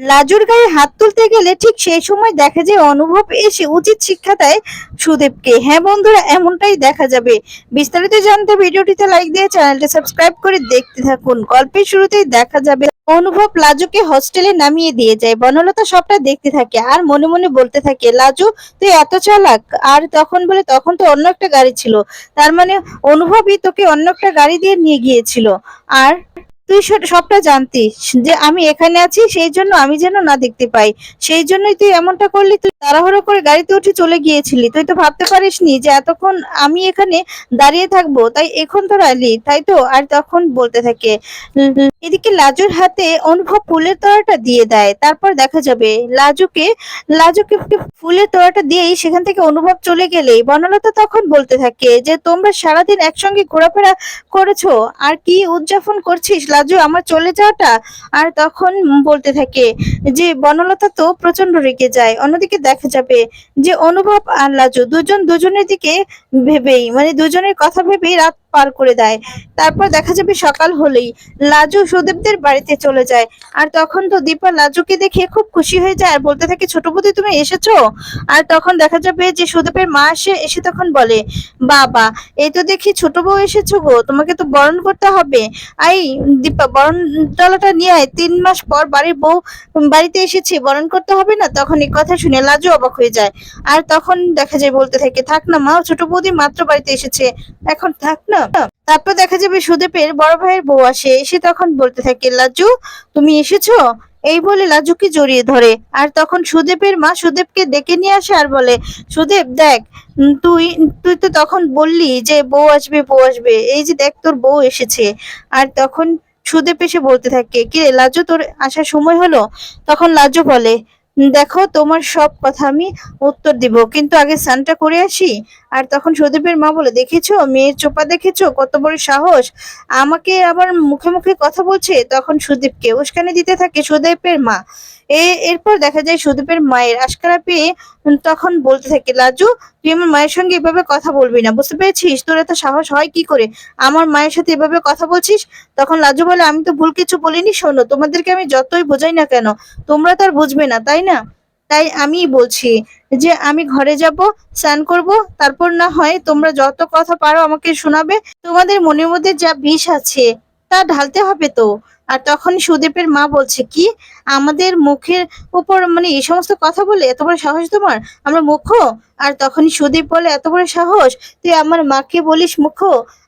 লাজুর গায়ে হাত তুলতে গেলে ঠিক সেই সময় দেখা যায় অনুভব এসে উচিত শিক্ষা দেয় সুদেবকে। হ্যাঁ বন্ধুরা, এমনটাই দেখা যাবে। বিস্তারিত জানতে ভিডিওটিতে লাইক দিয়ে চ্যানেলটি সাবস্ক্রাইব করে দেখতে থাকুন। গল্পের শুরুতেই দেখা যাবে অনুভব লাজুকে হস্টেলে নামিয়ে দিয়ে যায়। বনলতা সবটা দেখতে থাকে আর মনে মনে বলতে থাকে, লাজু তুই এত চালাক। আর তখন বলে, তখন তো অন্য একটা গাড়ি ছিল, তার মানে অনুভবই তোকে অন্য একটা গাড়ি দিয়ে নিয়ে গিয়েছিল। আর তুই সবটা জানতিস যে আমি এখানে আছি, সেই জন্য আমি যেন না দেখতে পাই, সেই জন্যই তুই এমনটা করলি। তুই তাড়াহুড়ো করে গাড়িতে উঠে চলে গিয়েছিলি, তুই তো ভাবতে পারিসনি যে এতক্ষণ আমি এখানে দাঁড়িয়ে থাকবো, তাই এখন তো এলি, তাই তো। আর তখন বলতে থাকে, এদিকে লাজুর হাতে অনুভব ফুলের তোড়াটা দিয়ে দেয়। তারপর দেখা যাবে লাজুকে লাজুকে ফুলের তোড়াটা দিয়েই সেখান থেকে অনুভব চলে গেলেই বনলতা তখন বলতে থাকে যে তোমরা সারাদিন একসঙ্গে ঘোরাফেরা করেছো, আর কি উদযাপন করছিস লাজু আমার চলে যাওয়াটা। আর তখন বলতে থাকে যে বনলতা তো প্রচন্ড রেগে যায়। অন্যদিকে দেখা যাবে যে অনুভব আর লাজু দুজন দুজনের দিকে ভেবেই, মানে দুজনের কথা ভেবেই রাত পার করে দেয়। তারপর দেখা যাবে সকাল হলেই লাজু সুদেবদের বাড়িতে চলে যায়। আর তখন তো দীপা লাজুকে দেখে খুব খুশি হয়ে যায় আর বলতে থাকে, ছোট বৌদি তুমি এসেছো। আর তখন দেখা যাবে যে সুদেবের মা এসে তখন বলে, বাবা এই তো দেখি ছোট বউ এসেছো গো, তোমাকে তো বরণ করতে হবে। আই দীপা, বরণ ডালাটা নিয়ে আয়, 3 মাস পর বাড়ির বউ বাড়িতে এসেছে, বরণ করতে হবে না। তখন এই কথা শুনে লাজু অবাক হয়ে যায়। আর তখন দেখা যায় বলতে থাকে, থাক না মা, ছোট বৌদি মাত্র বাড়িতে এসেছে, এখন থাক না। তারপর দেখা যাবে সুদেবের বড় ভাইয়ের বউ এসে তখন বলতে থাকে, লাজু তুমি এসেছো। এই বলে লাজুকে জড়িয়ে ধরে। আর তখন সুদেবের মা সুদেবকে ডেকে নিয়ে আসে আর বলে, সুদেব দেখ, তুই তুই তো তখন বললি যে বউ আসবে বউ আসবে, এই যে দেখ তোর বউ এসেছে। আর তখন সুদেব এসে বলতে থাকে, কি রে লাজু, তোর আসার সময় হলো। তখন লাজু বলে, দেখো তোমার সব কথা আমি উত্তর দিব, কিন্তু আগে স্নানটা করে আসি। আর তখন সুদীপের মা বলে, দেখেছো মেয়ের চোপা, দেখেছো কত বড় সাহস, আমাকে আবার মুখে মুখে কথা বলছে। তখন সুদীপকে উস্কানি দিতে থাকে সুদীপের মা। এরপর দেখা যায় সুদীপের মায়ের আশকারা পেয়ে তখন বলতে থাকে, লাজু তুই আমার মায়ের সঙ্গে এভাবে কথা বলবি না, বুঝতে পেরেছিস, তোর এত সাহস হয় কি করে আমার মায়ের সাথে এভাবে কথা বলছিস। তখন লাজু বলে, আমি তো ভুল কিছু বলিনি, শোনো তোমাদেরকে আমি যতই বোঝাই না কেন তোমরা তো আর বুঝবে না, তাই না। তাই আমি বলছি যে আমি ঘরে যাব, স্নান করব, তারপর না হয় তোমরা যত কথা পারো আমাকে শোনাবে, তোমাদের মনের মধ্যে যা বিষ আছে তা ঢালতে হবে তো। আর তখন সুদীপের মা বলছে, কি আমাদের মুখের উপর মানে এই সমস্ত কথা বলে এত বড় সাহস তোমার, আমরা মুখ্য। আর তখন সুদীপ বলে, এত বড় সাহস তুই আমার মাকে বলিস মুখ্য,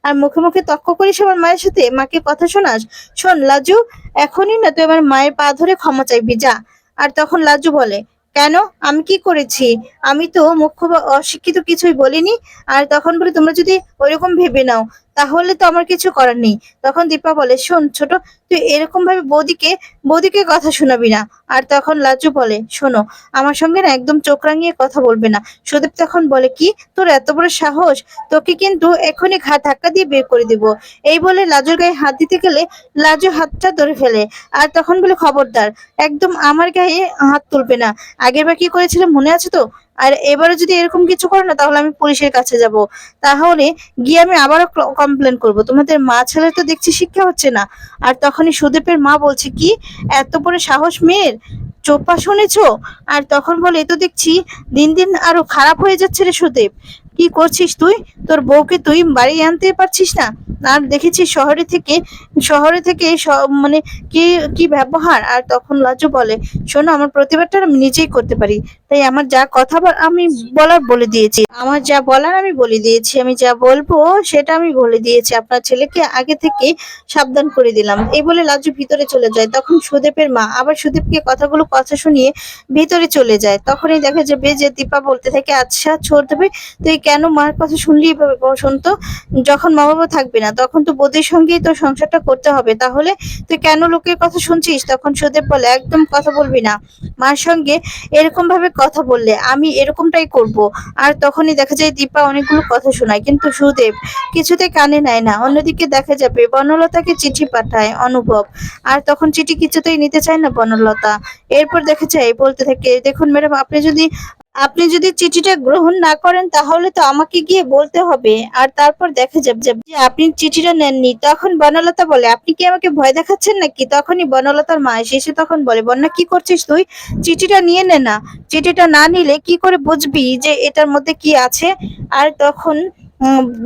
আর মুখে মুখে তর্ক করিস আমার মায়ের সাথে, মাকে কথা শোনাস। শোন লাজু, এখনই না তুই আমার মায়ের পা ধরে ক্ষমা চাইবি, যা। আর তখন লাজু বলে, কেন, আমি কি করেছি, আমি তো মুখ্য বা অশিক্ষিত কিছুই বলিনি। আর তখন বলে, তোমরা যদি ওইরকম ভেবে নাও তাহলে তো আমার কিছু করার নেই। তখন দীপা বলে, শোন ছোট, তুই এরকম ভাবে বৌদিকে বৌদিকে কথা শোনাবি না। আর তখন লাজু বলে, শোনো আমার সঙ্গে না একদম চোখ রাঙিয়ে কথা বলবে না। সুদীপ তখন বলে, কি তোর এত বড় সাহস, তোকে কিন্তু এখনই ঘা ধাক্কা দিয়ে বের করে দিব। এই বলে লাজুর গায়ে হাত দিতে গেলে লাজু হাতটা ধরে ফেলে। আর তখন বলে, খবরদার, একদম আমার গায়ে হাত তুলবে না, আগের বার কি করেছিলাম মনে আছে তো। আর এবারে যদি এরকম কিছু করো না তাহলে আমি পুলিশের কাছে যাব, তাহলে গিয়ে আমি আবারও কমপ্লেন করব, তোমাদের মা ছেলে তো দেখছি শিক্ষা হচ্ছে না। আর তখনই সুদীপের মা বলছে, কি এত বড় সাহস মেয়ের, চোপা শুনেছো। আর তখন বলে, এ তো দেখছি দিন দিন আরো খারাপ হয়ে যাচ্ছে রে সুদীপ, কি করছিস তুই, তোর বউকে তুই বাড়ি আনতে পারছিস না। আর দেখেছিস শহরে থেকে মানে কি কি ব্যবহার। আর তখন লাজু বলে, শোনো আমার প্রতিবাদটা আমি নিজেই করতে পারি, তাই আমার যা কথা আমি বলার বলে দিয়েছি, আমার যা বলার আমি বলে দিয়েছি, আমি যা বলবো সেটা আমি বলে দিয়েছি, আপনার ছেলেকে আগে থেকে সাবধান করে দিলাম। এই বলে লাজু ভিতরে চলে যায়। তখন সুদীপের মা আবার সুদীপকে কথা শুনিয়ে ভিতরে চলে যায়। তখনই দেখা যাবে যে দীপা বলতে থাকে, আচ্ছা ছোট দেবে, তুই কেন মার কথা শুনলি এভাবে, শুনতো, যখন মা বাবা থাকবে না তখন তো বৌদির সঙ্গেই তোর সংসারটা করতে হবে, তাহলে তুই কেন লোকের কথা শুনছিস। তখন সুদেব বলে, একদম কথা বলবি না, মার সঙ্গে এরকম ভাবে কথা বললে আমি এরকমটাই করব। আর তখনই দেখা যায় দীপা অনেকগুলো কথা শোনায়, কিন্তু সুদেব কিছুতে কানে নেয় না। অন্যদিকে দেখা যাবে বনলতাকে চিঠি পাঠায় অনুভব, আর তখন চিঠি কিছুতেই নিতে চায় না বনলতা। এরপর দেখা যায় বলতে থাকে, দেখুন ম্যাডাম, আপনি যদি আপনি যদি চিঠিটা গ্রহণ না করেন তাহলে তো আমাকে গিয়ে বলতে হবে, আর তারপর দেখা যাবে যে আপনি চিঠিটা নেননি। তখন বনলতা বলে, আপনি কি আমাকে ভয় দেখাচ্ছেন নাকি? তখনই বনলতার মা এসে তখন বলে, বন্যা কি করছিস তুই? চিঠিটা নিয়ে নে না। চিঠিটা না নিলে কি করে বুঝবি যে এটার মধ্যে কি আছে? আর তখন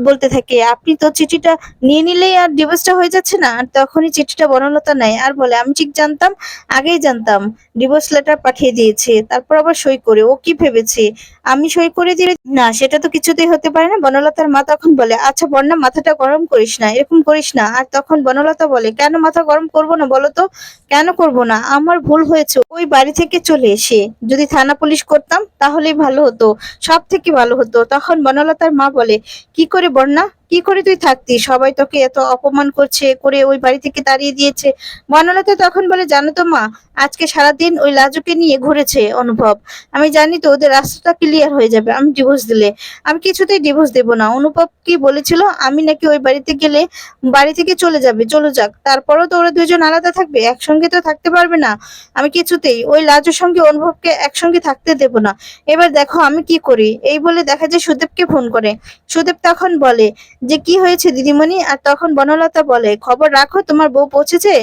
বলতে থাকে, আপনি তো চিঠিটা নিয়ে নিলেই আর ডিভোর্সটা হয়ে যাচ্ছে না? আর তখনই চিঠিটা বনলতা নেয় আর বলে, আমি ঠিক জানতাম, আগেই জানতাম ডিভোর্স লেটার পাঠিয়ে দিয়েছে, তারপর আবার সই করে। ও কি ভেবেছে আমি সই করে দিলে? না, সেটা তো কিছুতেই হতে পারে না। বনলতার মা তখন বলে, আচ্ছা বন্যা, মাথাটা গরম করিস না, এরকম করিস না। আর তখন বনলতা বলে, কেন মাথা গরম করব না বলো তো? কেন করব না? আমার ভুল হয়েছে ওই বাড়ি থেকে চলে এসে। যদি থানা পুলিশ করতাম তাহলেই ভালো হতো, সব থেকে ভালো হতো। তখন বনলতার মা বলে, কি করে বন্যা, কি করে তুই থাকতি? সবাই তোকে এত অপমান করছে, করে ওই বাড়ি থেকে তাড়িয়ে দিয়েছে। বনলতা তখন বলে, জানো তো মা, আজকে সারাদিন ওই লাজুকে নিয়ে ঘুরেছে অনুভব। আমি জানি তো ওদের রাস্তাটা ক্লিয়ার হয়ে যাবে আমি ডিভোর্স দিলে। আমি কিছুতেই ডিভোর্স দেব না। অনুভব কি বলেছিল, আমি নাকি ওই বাড়িতে গেলে বাড়ি থেকে চলে যাবে, চলে যাক, তারপরও তো ওরা দুজন আলাদা থাকবে, একসঙ্গে তো থাকতে পারবে না। আমি কিছুতেই ওই লাজুর সঙ্গে অনুভবকে একসঙ্গে থাকতে দেব না। এবার দেখো আমি কি করি। এই বলে দেখা যায় সুদেবকে ফোন করে। সুদেব তখন বলে যে, কি হয়েছে দিদিমণি? আর তখন বনলতা বলে, খবর রাখো, তোমার বউ পৌঁছেছে?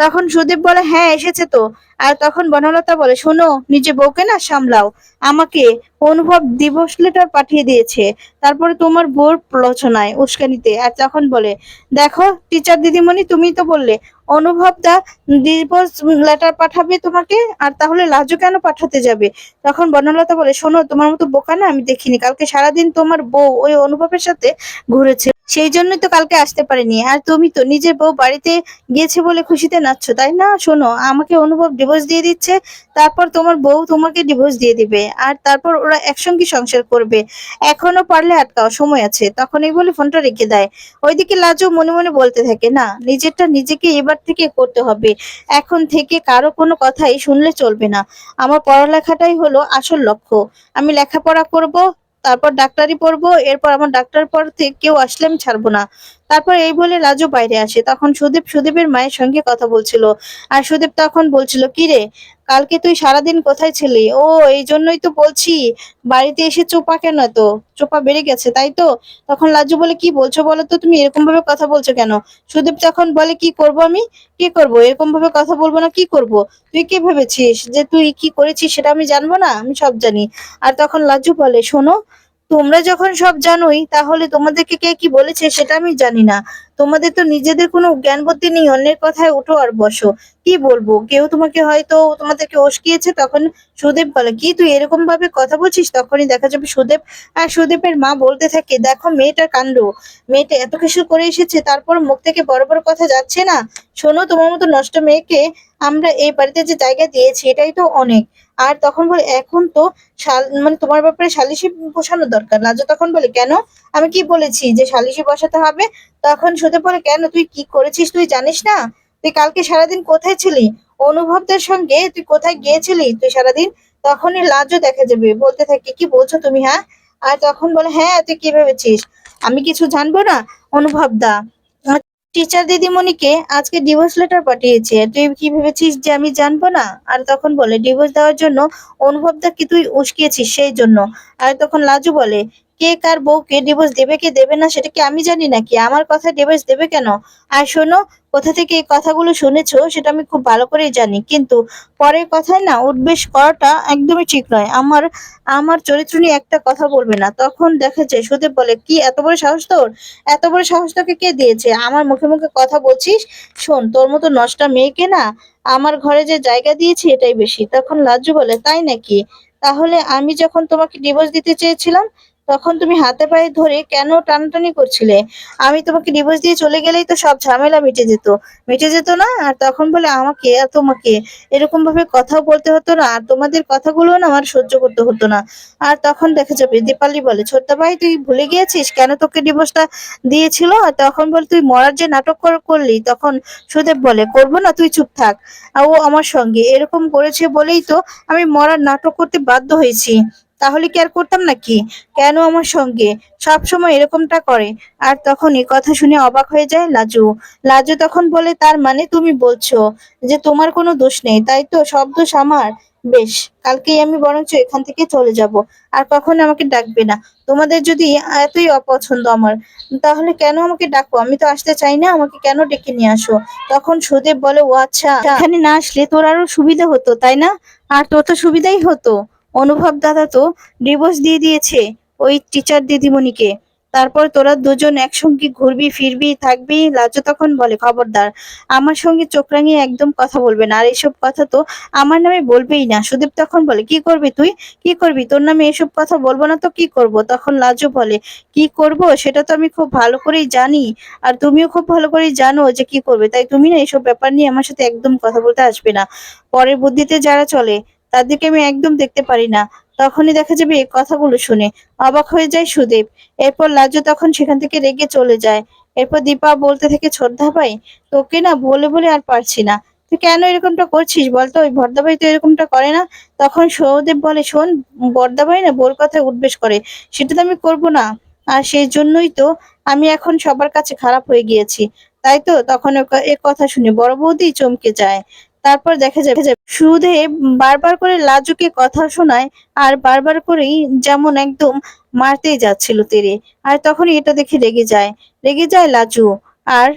তখন সুদেব বলে, হ্যাঁ এসেছে তো। আর তখন বনলতা বলে, শোনো, নিজে বউকে না সামলাও। আমাকে অনুভব ডিভোর্স লেটার পাঠিয়ে দিয়েছে, তারপরে তোমার বউর প্ররোচনায়, উস্কানিতে। আর তখন বলে, দেখো টিচার দিদিমণি, তুমি তো বললে অনুভব দা ডিভোর্স লেটার পাঠাবে তোমাকে, আর তাহলে লাজু কেন পাঠাতে যাবে? তখন বনলতা বলে, শোনো, তোমার মতো বোকা না আমি দেখিনি। কালকে সারাদিন তোমার বউ ওই অনুভবের সাথে ঘুরেছে, সেই জন্যই তো কালকে আসতে পারেনি। আর তুমি তো নিজের বউ বাড়িতে গিয়েছে বলে খুশিতে নাচছো, তাই না? শোনো, আমাকে অনুভব ডিভোর্স দিয়ে দিচ্ছে, তারপর তোমার বউ তোমাকে ডিভোর্স দিয়ে দিবে, আর তারপর ওরা একসঙ্গে সংসার করবে। এখনো পারলে আটকাও, সময় আছে। তখন এই বলে ফোনটা রেখে দেয়। ওইদিকে লাজু মনে মনে বলতে থাকে, না, নিজেরটা নিজেকে এবার থেকে করতে হবে। এখন থেকে কারো কোনো কথাই শুনলে চলবে না। আমার পড়ালেখাটাই হলো আসল লক্ষ্য। আমি লেখাপড়া করব, তারপর ডাক্তারি পড়বো, এরপর আমার ডাক্তার পড়তে কেউ আসলে আমি ছাড়বো না। তারপর এই বলে রাজু বাইরে আসে। তখন সুদীপের মায়ের সঙ্গে কথা বলছিল। আর সুদীপ তখন বলছিল, কি রে, কালকে তুই সারাদিন কোথায় ছিলি? ও, এই জন্যই তো বলছি বাড়িতে এসে চোপা কেন? তো চোপা বেড়ে গেছে তাই তো? তখন লাজু বলে, কি বলছো বলো তো, তুমি এরকম ভাবে কথা বলছো কেন? সুদীপ তখন বলে, কি করব আমি? কি করব? এরকম ভাবে কথা বলবো না, কি করব? তুই কি ভেবেছিস যে তুই কি করেছিস সেটা আমি জানবো না? আমি সব জানি। আর তখন লাজু বলে, শোনো, তোমরা যখন সব জানোই, তাহলে তোমাদেরকে কে কি বলেছে সেটা আমি জানি না। তোমাদের তো নিজেদের কোনো জ্ঞান বুদ্ধি নেই, অন্যের কথায় উঠো আর বসো। কি বলবো, কেউ তোমাকে হয়তো তোমাদেরকে উস্কিয়েছে। তখন সুদেব বলে, কি তুই এরকম ভাবে কথা বলছিস? তখনই দেখা যাবে সুদেব আর সুদেবের মা বলতে থাকে, দেখো মেয়েটার কাণ্ড, মেয়েটা এত কিছু করে এসেছে, তারপর মুখ থেকে বড় বড় কথা যাচ্ছে না। শোনো, তোমার মতো নষ্ট মেয়েকে আমরা এই বাড়িতে যে জায়গা দিয়েছি এটাই তো অনেক। আর তখন বলে, এখন তো মানে তোমার ব্যাপারে সালিশি বসানো দরকার। লাজো তখন বলে, কেন? আমি কি বলেছি যে সালিশি বসাতে হবে? তখন সুদেব বলে, কেন, তুই কি করেছিস তুই জানিস না? তুই কালকে সারাদিন কোথায় ছিলি? অনুভবদের সঙ্গে তুই কোথায় গিয়েছিলি তুই সারাদিন? তখনই লাজও দেখা যাবে বলতে থাকে, কি বলছো তুমি, হ্যাঁ? আর তখন বলে, হ্যাঁ, তুই কি ভেবেছিস আমি কিছু জানবো না? অনুভব দা টিচার দিদিমণিকে আজকে ডিভোর্স লেটার পাঠিয়েছে, তুই কি ভেবেছিস যে আমি জানবো না? আর তখন বলে, ডিভোর্স দেওয়ার জন্য অনুভবদা কি তুই উস্কিয়েছিস সেই জন্য? আর তখন লাজু বলে, কে কার বউকে ডিভোর্স দেবে কি দেবে না সেটা কি আমি জানি নাকি? আমার কথা ডিভোর্স দেবে কেন? আর শোনো, কোথা থেকে এই কথাগুলো শুনেছো সেটা আমি খুব ভালো করেই জানি, কিন্তু পরের কথায় না উঠবেশ করাটা একদমই ঠিক নয়। আমার আমার চরিত্র নিয়ে একটা কথা বলবে না। তখন দেখা যায় সুদেব বলে, কি এত বড় সাহস তোর? এত বড় সাহস তোকে কে দিয়েছে আমার মুখে মুখে কথা বলছিস? শোন, তোর মতো নষ্টা মেয়েকে না আমার ঘরে যে জায়গা দিয়েছি এটাই বেশি। তখন লাজ্জু বলে, তাই নাকি? তাহলে আমি যখন তোমাকে ডিভোর্স দিতে চেয়েছিলাম তখন তুমি হাতে পায়ে ধরে কেন টানাটানি করছিলে? আমি তোমাকে ডিভোর্স দিয়ে চলে গেলেই তো সব ঝামেলা মিটে যেত, মিটে যেত না? আর তখন বলে, আমাকে আর তোমাকে এরকম ভাবে কথাও বলতে হতো না, আর তোমাদের কথাগুলো না আমার সহ্য করতে হতো না। আর তখন দেখা যাবে দীপালি বলে, ছোট্ট ভাই, তুই ভুলে গিয়েছিস কেন তোকে ডিভোর্সটা দিয়েছিল? আর তখন বল, তুই মরার যে নাটক করলি। তখন সুদেব বলে, করবো না, তুই চুপ থাক। আর ও আমার সঙ্গে এরকম করেছে বলেই তো আমি মরার নাটক করতে বাধ্য হয়েছি। তাহলে কি আর করতাম নাকি? কেন আমার সঙ্গে সব সময় এরকমটা করে? আর তখন এই কথা শুনে অবাক হয়ে যায় লাজু। লাজু তখন বলে, তার মানে তুমি বলছো যে তোমার কোনো দোষ নেই, তাই তো? সব দোষ আমার? বেশ, কালকেই আমি বরঞ্চ এখান থেকে চলে যাব, আর কখনো আমাকে ডাকবে না। তোমাদের যদি এতই অপছন্দ আমার, তাহলে কেন আমাকে ডাকো? আমি তো আসতে চাই না, আমাকে কেন ডেকে নিয়ে আসো? তখন সুদেব বলে, ও আচ্ছা, এখানে না আসলে তোর আরো সুবিধা হতো তাই না? আর তোর তো সুবিধাই হতো, অনুভব দাদা তো ডিভোর্স দিয়ে দিয়েছে ওই টিচার দিদিমণিকে। তারপর তোরা দুজন একসঙ্গে ঘুরবি ফিরবি থাকবি। লাজু তখন বলে, খবরদার আমার সঙ্গে চোখ রাঙিয়ে একদম কথা বলবে না, আর এসব কথা তো আমার নামে বলবেই না। সুদীপ তখন বলে, কি করবি তুই? কি করবি? তোর নামে এসব কথা বলবো না তো কি করব? তখন লাজু বলে, কি করব সেটা তো আমি খুব ভালো করেই জানি, আর তুমিও খুব ভালো করেই জানো যে কি করবে। তাই তুমি না এসব ব্যাপার নিয়ে আমার সাথে একদম কথা বলতে আসবে না। পরের বুদ্ধিতে যারা চলে তাদেরকে আমি একদম দেখতে পারি না। তখনই দেখা যাবে এই কথাগুলো শুনে অবাক হয়ে যায় সুদেব। এরপর লাজু তখন সেখান থেকে রেগে চলে যায়। এরপর দীপা বলতে থাকে, ছোটদা ভাই, তোকে না বলে বলে আর পারছি না, তুই কেন এরকমটা করছিস বলতো? ওই ভর্দাভাই তো এরকমটা করে না। তখন সৌদেব বলে, শোন, বর্দাভাই না বোর কথায় উঠবেশ করে, সেটা তো আমি করব না। আর সেই জন্যই তো আমি এখন সবার কাছে খারাপ হয়ে গিয়েছি, তাই তো? তখন এ কথা শুনে বড় বৌদি চমকে যায়। তারপর দেখা যাবে সুদেব বারবার করে লাজুকে কথা শোনায়, আর বারবার করেই যেমন একদম মারতেই যাচ্ছিল তেরে। আর তখনই এটা দেখে রেগে যায় লাজু। আর